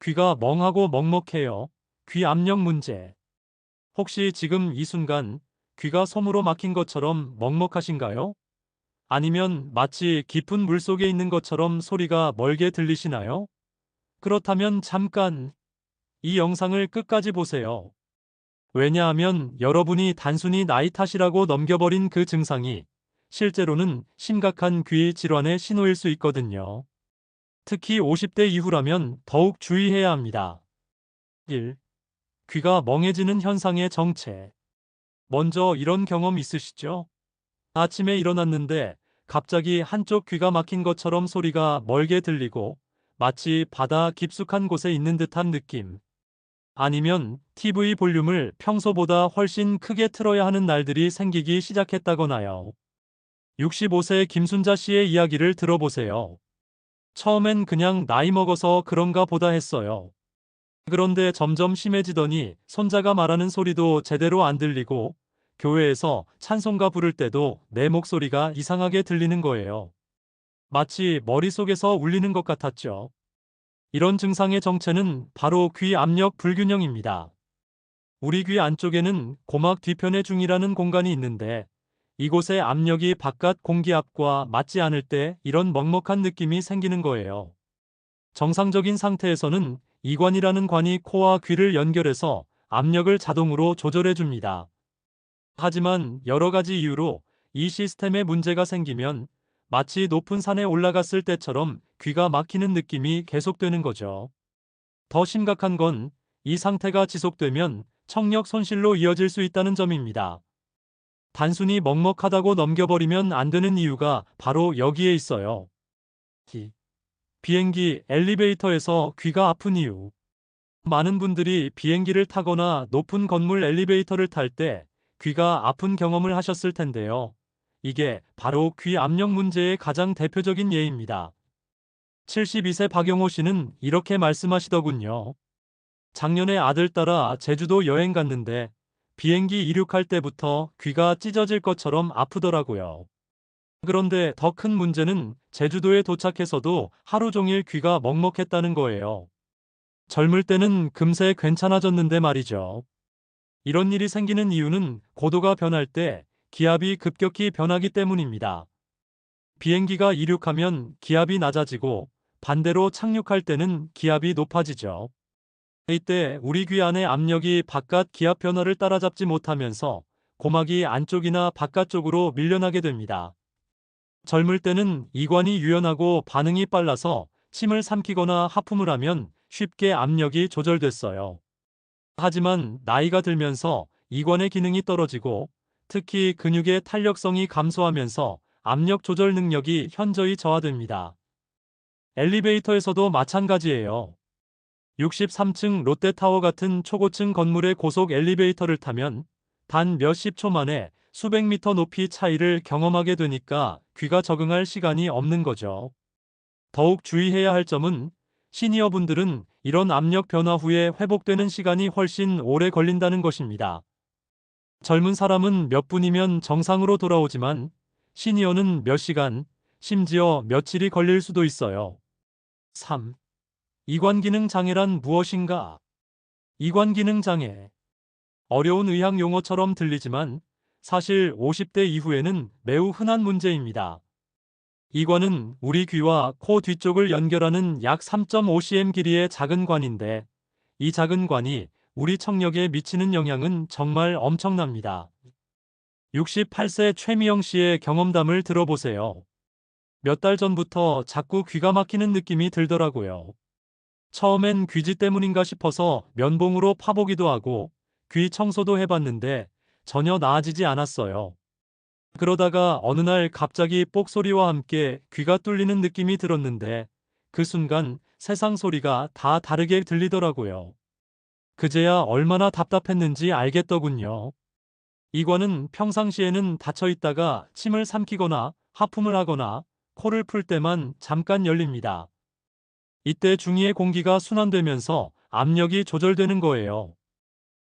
귀가 멍하고 먹먹해요. 귀 압력 문제. 혹시 지금 이 순간 귀가 솜으로 막힌 것처럼 먹먹하신가요? 아니면 마치 깊은 물속에 있는 것처럼 소리가 멀게 들리시나요? 그렇다면 잠깐 이 영상을 끝까지 보세요. 왜냐하면 여러분이 단순히 나이 탓이라고 넘겨버린 그 증상이 실제로는 심각한 귀 질환의 신호일 수 있거든요. 특히 50대 이후라면 더욱 주의해야 합니다. 1. 귀가 멍해지는 현상의 정체. 먼저 이런 경험 있으시죠? 아침에 일어났는데 갑자기 한쪽 귀가 막힌 것처럼 소리가 멀게 들리고 마치 바다 깊숙한 곳에 있는 듯한 느낌. 아니면 TV 볼륨을 평소보다 훨씬 크게 틀어야 하는 날들이 생기기 시작했다거나요. 65세 김순자 씨의 이야기를 들어보세요. 처음엔 그냥 나이 먹어서 그런가 보다 했어요. 그런데 점점 심해지더니 손자가 말하는 소리도 제대로 안 들리고 교회에서 찬송가 부를 때도 내 목소리가 이상하게 들리는 거예요. 마치 머릿속에서 울리는 것 같았죠. 이런 증상의 정체는 바로 귀 압력 불균형입니다. 우리 귀 안쪽에는 고막 뒤편의 중이라는 공간이 있는데 이곳의 압력이 바깥 공기압과 맞지 않을 때 이런 먹먹한 느낌이 생기는 거예요. 정상적인 상태에서는 이관이라는 관이 코와 귀를 연결해서 압력을 자동으로 조절해 줍니다. 하지만 여러 가지 이유로 이 시스템에 문제가 생기면 마치 높은 산에 올라갔을 때처럼 귀가 막히는 느낌이 계속되는 거죠. 더 심각한 건 이 상태가 지속되면 청력 손실로 이어질 수 있다는 점입니다. 단순히 먹먹하다고 넘겨버리면 안 되는 이유가 바로 여기에 있어요. 비행기 엘리베이터에서 귀가 아픈 이유. 많은 분들이 비행기를 타거나 높은 건물 엘리베이터를 탈 때 귀가 아픈 경험을 하셨을 텐데요. 이게 바로 귀 압력 문제의 가장 대표적인 예입니다. 72세 박영호 씨는 이렇게 말씀하시더군요. 작년에 아들 따라 제주도 여행 갔는데 비행기 이륙할 때부터 귀가 찢어질 것처럼 아프더라고요. 그런데 더 큰 문제는 제주도에 도착해서도 하루 종일 귀가 먹먹했다는 거예요. 젊을 때는 금세 괜찮아졌는데 말이죠. 이런 일이 생기는 이유는 고도가 변할 때 기압이 급격히 변하기 때문입니다. 비행기가 이륙하면 기압이 낮아지고 반대로 착륙할 때는 기압이 높아지죠. 이때 우리 귀 안의 압력이 바깥 기압 변화를 따라잡지 못하면서 고막이 안쪽이나 바깥쪽으로 밀려나게 됩니다. 젊을 때는 이관이 유연하고 반응이 빨라서 침을 삼키거나 하품을 하면 쉽게 압력이 조절됐어요. 하지만 나이가 들면서 이관의 기능이 떨어지고 특히 근육의 탄력성이 감소하면서 압력 조절 능력이 현저히 저하됩니다. 엘리베이터에서도 마찬가지예요. 63층 롯데타워 같은 초고층 건물의 고속 엘리베이터를 타면 단 몇십 초 만에 수백 미터 높이 차이를 경험하게 되니까 귀가 적응할 시간이 없는 거죠. 더욱 주의해야 할 점은 시니어분들은 이런 압력 변화 후에 회복되는 시간이 훨씬 오래 걸린다는 것입니다. 젊은 사람은 몇 분이면 정상으로 돌아오지만 시니어는 몇 시간, 심지어 며칠이 걸릴 수도 있어요. 3. 이관기능 장애란 무엇인가? 이관기능 장애. 어려운 의학 용어처럼 들리지만 사실 50대 이후에는 매우 흔한 문제입니다. 이관은 우리 귀와 코 뒤쪽을 연결하는 약 3.5cm 길이의 작은 관인데 이 작은 관이 우리 청력에 미치는 영향은 정말 엄청납니다. 68세 최미영 씨의 경험담을 들어보세요. 몇 달 전부터 자꾸 귀가 막히는 느낌이 들더라고요. 처음엔 귀지 때문인가 싶어서 면봉으로 파보기도 하고 귀 청소도 해봤는데 전혀 나아지지 않았어요. 그러다가 어느 날 갑자기 뽁소리와 함께 귀가 뚫리는 느낌이 들었는데 그 순간 세상 소리가 다 다르게 들리더라고요. 그제야 얼마나 답답했는지 알겠더군요. 이관은 평상시에는 닫혀 있다가 침을 삼키거나 하품을 하거나 코를 풀 때만 잠깐 열립니다. 이때 중이의 공기가 순환되면서 압력이 조절되는 거예요.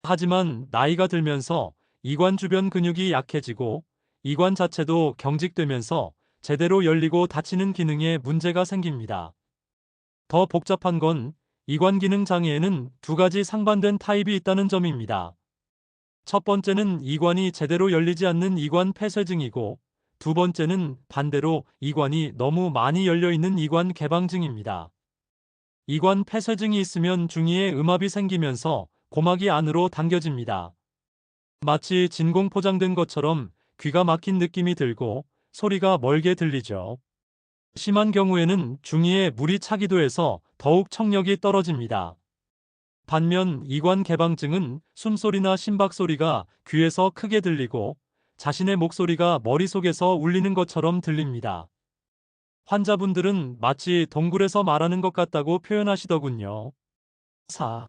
하지만 나이가 들면서 이관 주변 근육이 약해지고 이관 자체도 경직되면서 제대로 열리고 닫히는 기능에 문제가 생깁니다. 더 복잡한 건 이관 기능 장애에는 두 가지 상반된 타입이 있다는 점입니다. 첫 번째는 이관이 제대로 열리지 않는 이관 폐쇄증이고, 두 번째는 반대로 이관이 너무 많이 열려 있는 이관 개방증입니다. 이관 폐쇄증이 있으면 중이에 음압이 생기면서 고막이 안으로 당겨집니다. 마치 진공 포장된 것처럼 귀가 막힌 느낌이 들고 소리가 멀게 들리죠. 심한 경우에는 중이에 물이 차기도 해서 더욱 청력이 떨어집니다. 반면 이관 개방증은 숨소리나 심박소리가 귀에서 크게 들리고 자신의 목소리가 머릿속에서 울리는 것처럼 들립니다. 환자분들은 마치 동굴에서 말하는 것 같다고 표현하시더군요. 4.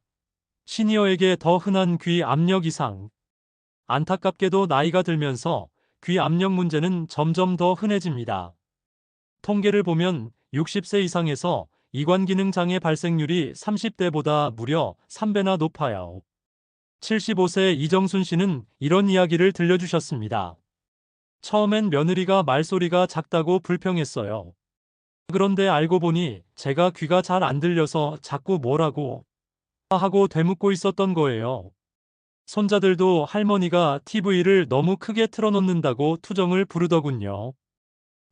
시니어에게 더 흔한 귀 압력 이상. 안타깝게도 나이가 들면서 귀 압력 문제는 점점 더 흔해집니다. 통계를 보면 60세 이상에서 이관 기능 장애 발생률이 30대보다 무려 3배나 높아요. 75세 이정순 씨는 이런 이야기를 들려주셨습니다. 처음엔 며느리가 말소리가 작다고 불평했어요. 그런데 알고 보니 제가 귀가 잘 안 들려서 자꾸 뭐라고 하고 되묻고 있었던 거예요. 손자들도 할머니가 TV를 너무 크게 틀어놓는다고 투정을 부르더군요.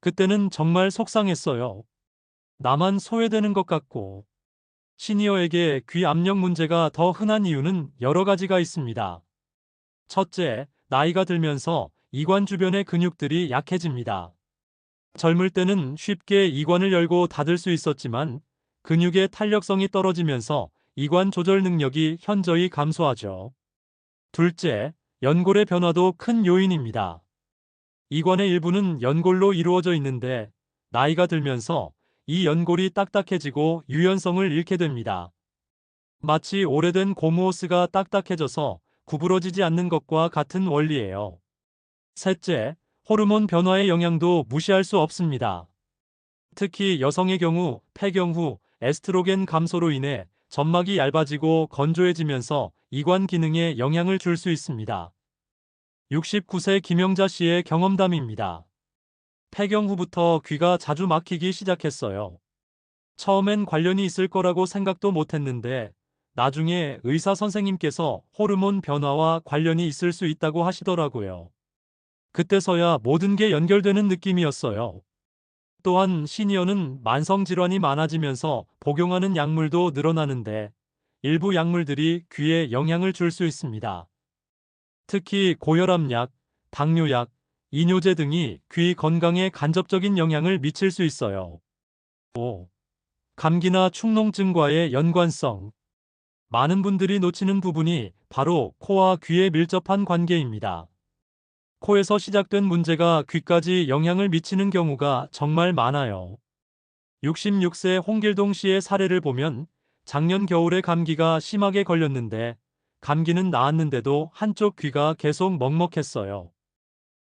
그때는 정말 속상했어요. 나만 소외되는 것 같고. 시니어에게 귀 압력 문제가 더 흔한 이유는 여러 가지가 있습니다. 첫째, 나이가 들면서 이관 주변의 근육들이 약해집니다. 젊을 때는 쉽게 이관을 열고 닫을 수 있었지만 근육의 탄력성이 떨어지면서 이관 조절 능력이 현저히 감소하죠. 둘째, 연골의 변화도 큰 요인입니다. 이관의 일부는 연골로 이루어져 있는데 나이가 들면서 이 연골이 딱딱해지고 유연성을 잃게 됩니다. 마치 오래된 고무호스가 딱딱해져서 구부러지지 않는 것과 같은 원리예요. 셋째, 호르몬 변화의 영향도 무시할 수 없습니다. 특히 여성의 경우 폐경 후 에스트로겐 감소로 인해 점막이 얇아지고 건조해지면서 이관 기능에 영향을 줄 수 있습니다. 69세 김영자 씨의 경험담입니다. 폐경 후부터 귀가 자주 막히기 시작했어요. 처음엔 관련이 있을 거라고 생각도 못했는데 나중에 의사 선생님께서 호르몬 변화와 관련이 있을 수 있다고 하시더라고요. 그때서야 모든 게 연결되는 느낌이었어요. 또한 시니어는 만성 질환이 많아지면서 복용하는 약물도 늘어나는데 일부 약물들이 귀에 영향을 줄 수 있습니다. 특히 고혈압약, 당뇨약, 이뇨제 등이 귀 건강에 간접적인 영향을 미칠 수 있어요. 5. 감기나 축농증과의 연관성. 많은 분들이 놓치는 부분이 바로 코와 귀에 밀접한 관계입니다. 코에서 시작된 문제가 귀까지 영향을 미치는 경우가 정말 많아요. 66세 홍길동 씨의 사례를 보면 작년 겨울에 감기가 심하게 걸렸는데 감기는 나았는데도 한쪽 귀가 계속 먹먹했어요.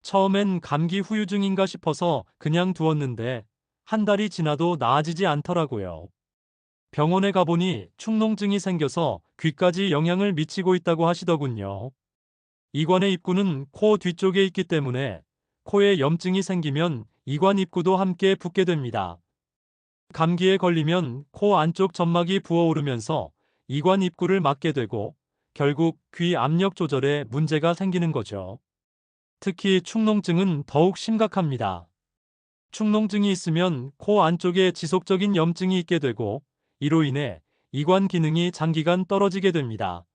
처음엔 감기 후유증인가 싶어서 그냥 두었는데 한 달이 지나도 나아지지 않더라고요. 병원에 가보니 축농증이 생겨서 귀까지 영향을 미치고 있다고 하시더군요. 이관의 입구는 코 뒤쪽에 있기 때문에 코에 염증이 생기면 이관 입구도 함께 붓게 됩니다. 감기에 걸리면 코 안쪽 점막이 부어오르면서 이관 입구를 막게 되고 결국 귀 압력 조절에 문제가 생기는 거죠. 특히 축농증은 더욱 심각합니다. 축농증이 있으면 코 안쪽에 지속적인 염증이 있게 되고 이로 인해 이관 기능이 장기간 떨어지게 됩니다.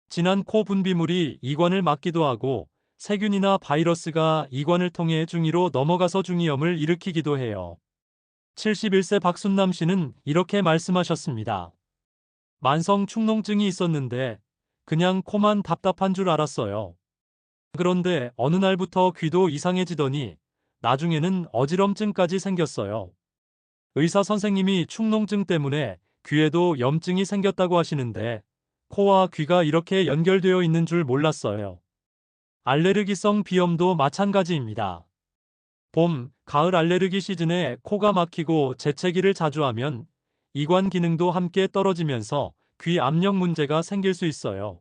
진한 코 분비물이 이관을 막기도 하고 세균이나 바이러스가 이관을 통해 중이로 넘어가서 중이염을 일으키기도 해요. 71세 박순남 씨는 이렇게 말씀하셨습니다. 만성 축농증이 있었는데 그냥 코만 답답한 줄 알았어요. 그런데 어느 날부터 귀도 이상해지더니 나중에는 어지럼증까지 생겼어요. 의사 선생님이 축농증 때문에 귀에도 염증이 생겼다고 하시는데 코와 귀가 이렇게 연결되어 있는 줄 몰랐어요. 알레르기성 비염도 마찬가지입니다. 봄, 가을 알레르기 시즌에 코가 막히고 재채기를 자주 하면 이관 기능도 함께 떨어지면서 귀 압력 문제가 생길 수 있어요.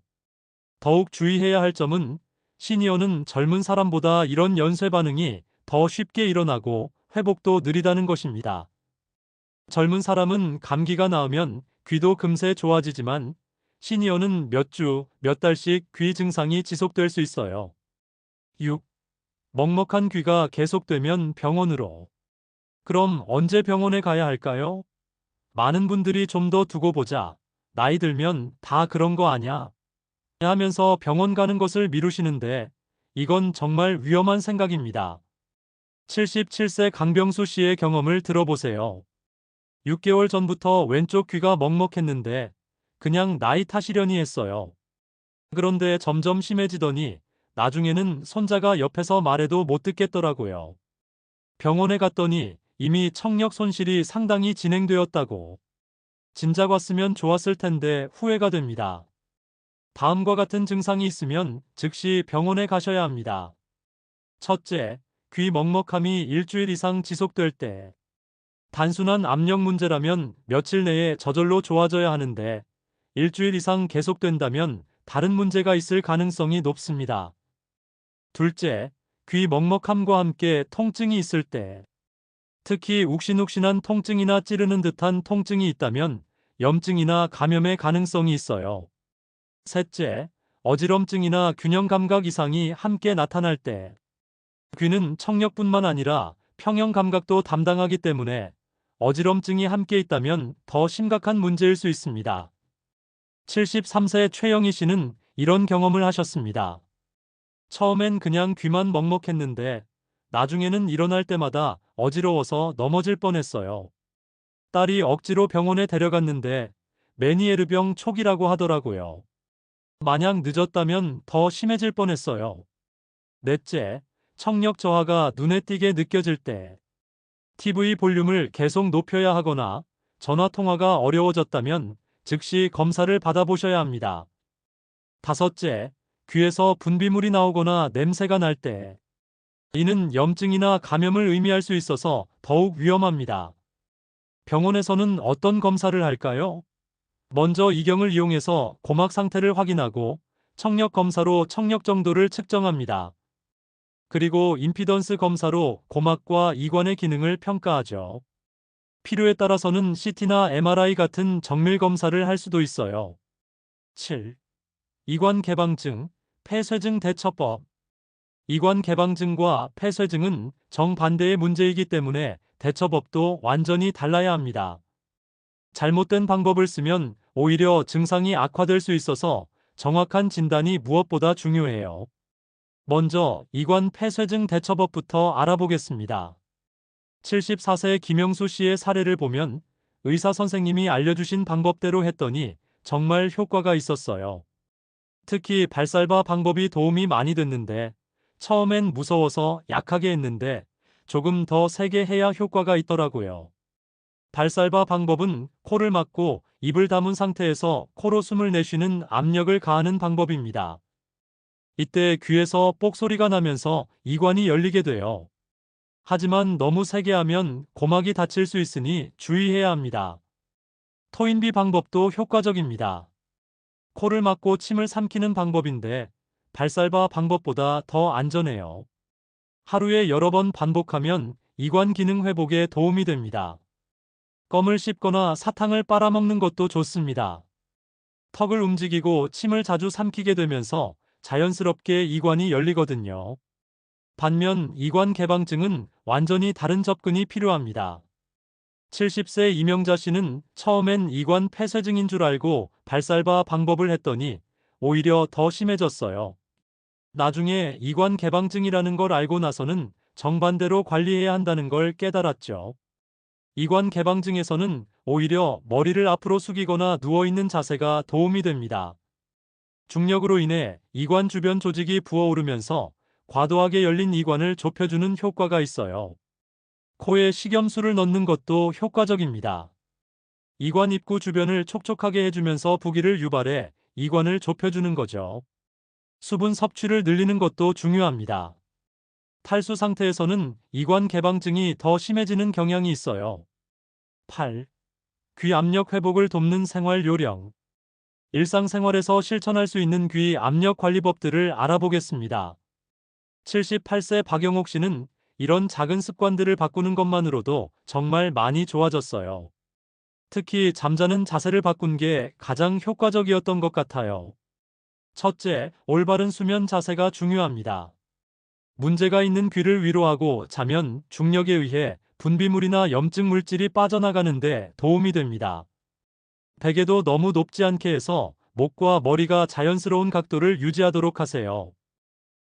더욱 주의해야 할 점은 시니어는 젊은 사람보다 이런 연쇄 반응이 더 쉽게 일어나고 회복도 느리다는 것입니다. 젊은 사람은 감기가 나으면 귀도 금세 좋아지지만 시니어는 몇 주, 몇 달씩 귀 증상이 지속될 수 있어요. 6. 먹먹한 귀가 계속되면 병원으로. 그럼 언제 병원에 가야 할까요? 많은 분들이 좀 더 두고 보자. 나이 들면 다 그런 거 아냐? 하면서 병원 가는 것을 미루시는데 이건 정말 위험한 생각입니다. 77세 강병수 씨의 경험을 들어보세요. 6개월 전부터 왼쪽 귀가 먹먹했는데 그냥 나이 탓이려니 했어요. 그런데 점점 심해지더니 나중에는 손자가 옆에서 말해도 못 듣겠더라고요. 병원에 갔더니 이미 청력 손실이 상당히 진행되었다고. 진작 왔으면 좋았을 텐데 후회가 됩니다. 다음과 같은 증상이 있으면 즉시 병원에 가셔야 합니다. 첫째, 귀 먹먹함이 일주일 이상 지속될 때. 단순한 압력 문제라면 며칠 내에 저절로 좋아져야 하는데 일주일 이상 계속된다면 다른 문제가 있을 가능성이 높습니다. 둘째, 귀 먹먹함과 함께 통증이 있을 때. 특히 욱신욱신한 통증이나 찌르는 듯한 통증이 있다면 염증이나 감염의 가능성이 있어요. 셋째, 어지럼증이나 균형 감각 이상이 함께 나타날 때. 귀는 청력뿐만 아니라 평형 감각도 담당하기 때문에 어지럼증이 함께 있다면 더 심각한 문제일 수 있습니다. 73세 최영희 씨는 이런 경험을 하셨습니다. 처음엔 그냥 귀만 먹먹했는데 나중에는 일어날 때마다 어지러워서 넘어질 뻔했어요. 딸이 억지로 병원에 데려갔는데 메니에르병 초기라고 하더라고요. 만약 늦었다면 더 심해질 뻔했어요. 넷째, 청력 저하가 눈에 띄게 느껴질 때. TV 볼륨을 계속 높여야 하거나 전화 통화가 어려워졌다면 즉시 검사를 받아보셔야 합니다. 다섯째, 귀에서 분비물이 나오거나 냄새가 날 때. 이는 염증이나 감염을 의미할 수 있어서 더욱 위험합니다. 병원에서는 어떤 검사를 할까요? 먼저 이경을 이용해서 고막 상태를 확인하고 청력 검사로 청력 정도를 측정합니다. 그리고 임피던스 검사로 고막과 이관의 기능을 평가하죠. 필요에 따라서는 CT나 MRI 같은 정밀 검사를 할 수도 있어요. 7. 이관 개방증, 폐쇄증 대처법. 이관 개방증과 폐쇄증은 정반대의 문제이기 때문에 대처법도 완전히 달라야 합니다. 잘못된 방법을 쓰면 오히려 증상이 악화될 수 있어서 정확한 진단이 무엇보다 중요해요. 먼저 이관 폐쇄증 대처법부터 알아보겠습니다. 74세 김영수 씨의 사례를 보면 의사 선생님이 알려주신 방법대로 했더니 정말 효과가 있었어요. 특히 발살바 방법이 도움이 많이 됐는데 처음엔 무서워서 약하게 했는데 조금 더 세게 해야 효과가 있더라고요. 발살바 방법은 코를 막고 입을 다문 상태에서 코로 숨을 내쉬는 압력을 가하는 방법입니다. 이때 귀에서 뽁소리가 나면서 이관이 열리게 돼요. 하지만 너무 세게 하면 고막이 다칠 수 있으니 주의해야 합니다. 토인비 방법도 효과적입니다. 코를 막고 침을 삼키는 방법인데 발살바 방법보다 더 안전해요. 하루에 여러 번 반복하면 이관 기능 회복에 도움이 됩니다. 껌을 씹거나 사탕을 빨아먹는 것도 좋습니다. 턱을 움직이고 침을 자주 삼키게 되면서 자연스럽게 이관이 열리거든요. 반면 이관 개방증은 완전히 다른 접근이 필요합니다. 70세 이명자 씨는 처음엔 이관 폐쇄증인 줄 알고 발살바 방법을 했더니 오히려 더 심해졌어요. 나중에 이관 개방증이라는 걸 알고 나서는 정반대로 관리해야 한다는 걸 깨달았죠. 이관 개방증에서는 오히려 머리를 앞으로 숙이거나 누워있는 자세가 도움이 됩니다. 중력으로 인해 이관 주변 조직이 부어오르면서 과도하게 열린 이관을 좁혀주는 효과가 있어요. 코에 식염수를 넣는 것도 효과적입니다. 이관 입구 주변을 촉촉하게 해주면서 부기를 유발해 이관을 좁혀주는 거죠. 수분 섭취를 늘리는 것도 중요합니다. 탈수 상태에서는 이관 개방증이 더 심해지는 경향이 있어요. 8. 귀 압력 회복을 돕는 생활 요령. 일상생활에서 실천할 수 있는 귀 압력 관리법들을 알아보겠습니다. 78세 박영옥 씨는 이런 작은 습관들을 바꾸는 것만으로도 정말 많이 좋아졌어요. 특히 잠자는 자세를 바꾼 게 가장 효과적이었던 것 같아요. 첫째, 올바른 수면 자세가 중요합니다. 문제가 있는 귀를 위로하고 자면 중력에 의해 분비물이나 염증 물질이 빠져나가는데 도움이 됩니다. 베개도 너무 높지 않게 해서 목과 머리가 자연스러운 각도를 유지하도록 하세요.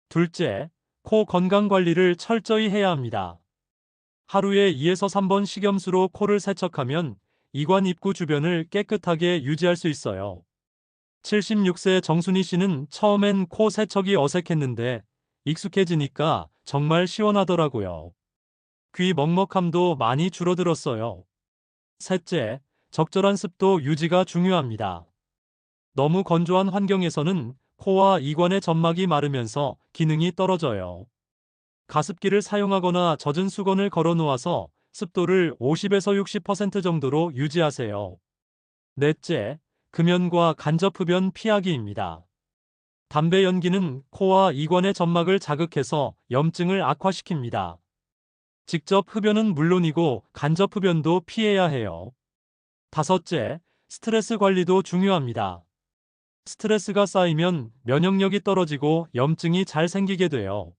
둘째, 코 건강 관리를 철저히 해야 합니다. 하루에 2에서 3번 식염수로 코를 세척하면 이관 입구 주변을 깨끗하게 유지할 수 있어요. 76세 정순희 씨는 처음엔 코 세척이 어색했는데 익숙해지니까 정말 시원하더라고요. 귀 먹먹함도 많이 줄어들었어요. 셋째, 적절한 습도 유지가 중요합니다. 너무 건조한 환경에서는 코와 이관의 점막이 마르면서 기능이 떨어져요. 가습기를 사용하거나 젖은 수건을 걸어 놓아서 습도를 50에서 60% 정도로 유지하세요. 넷째, 금연과 간접 흡연 피하기입니다. 담배 연기는 코와 이관의 점막을 자극해서 염증을 악화시킵니다. 직접 흡연은 물론이고 간접 흡연도 피해야 해요. 다섯째, 스트레스 관리도 중요합니다. 스트레스가 쌓이면 면역력이 떨어지고 염증이 잘 생기게 돼요.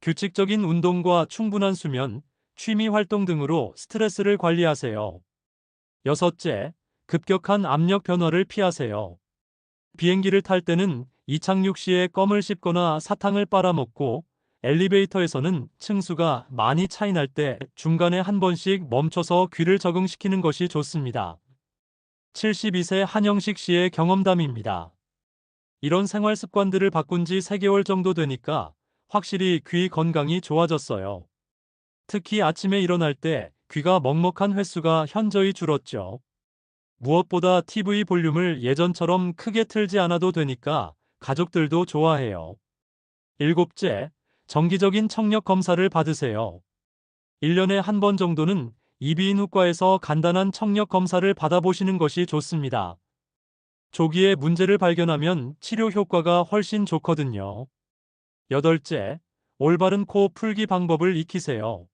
규칙적인 운동과 충분한 수면, 취미 활동 등으로 스트레스를 관리하세요. 여섯째, 급격한 압력 변화를 피하세요. 비행기를 탈 때는 이착륙 시에 껌을 씹거나 사탕을 빨아먹고 엘리베이터에서는 층수가 많이 차이 날 때 중간에 한 번씩 멈춰서 귀를 적응시키는 것이 좋습니다. 72세 한영식 씨의 경험담입니다. 이런 생활 습관들을 바꾼 지 3개월 정도 되니까 확실히 귀 건강이 좋아졌어요. 특히 아침에 일어날 때 귀가 먹먹한 횟수가 현저히 줄었죠. 무엇보다 TV 볼륨을 예전처럼 크게 틀지 않아도 되니까 가족들도 좋아해요. 일곱째, 정기적인 청력 검사를 받으세요. 1년에 한 번 정도는 이비인후과에서 간단한 청력 검사를 받아보시는 것이 좋습니다. 조기에 문제를 발견하면 치료 효과가 훨씬 좋거든요. 여덟째, 올바른 코 풀기 방법을 익히세요.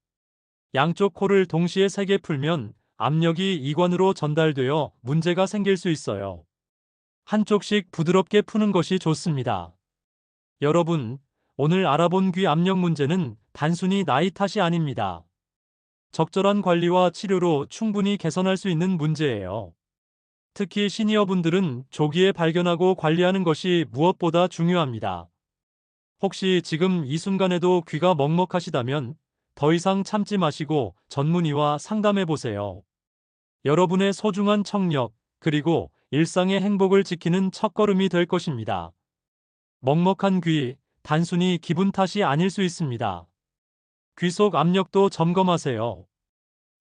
양쪽 코를 동시에 3개 풀면 압력이 이관으로 전달되어 문제가 생길 수 있어요. 한쪽씩 부드럽게 푸는 것이 좋습니다. 여러분, 오늘 알아본 귀 압력 문제는 단순히 나이 탓이 아닙니다. 적절한 관리와 치료로 충분히 개선할 수 있는 문제예요. 특히 시니어분들은 조기에 발견하고 관리하는 것이 무엇보다 중요합니다. 혹시 지금 이 순간에도 귀가 먹먹하시다면 더 이상 참지 마시고 전문의와 상담해 보세요. 여러분의 소중한 청력, 그리고 일상의 행복을 지키는 첫걸음이 될 것입니다. 먹먹한 귀, 단순히 기분 탓이 아닐 수 있습니다. 귀 속 압력도 점검하세요.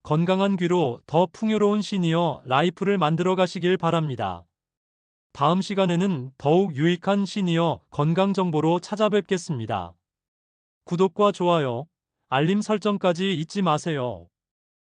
건강한 귀로 더 풍요로운 시니어 라이프를 만들어 가시길 바랍니다. 다음 시간에는 더욱 유익한 시니어 건강 정보로 찾아뵙겠습니다. 구독과 좋아요, 알림 설정까지 잊지 마세요.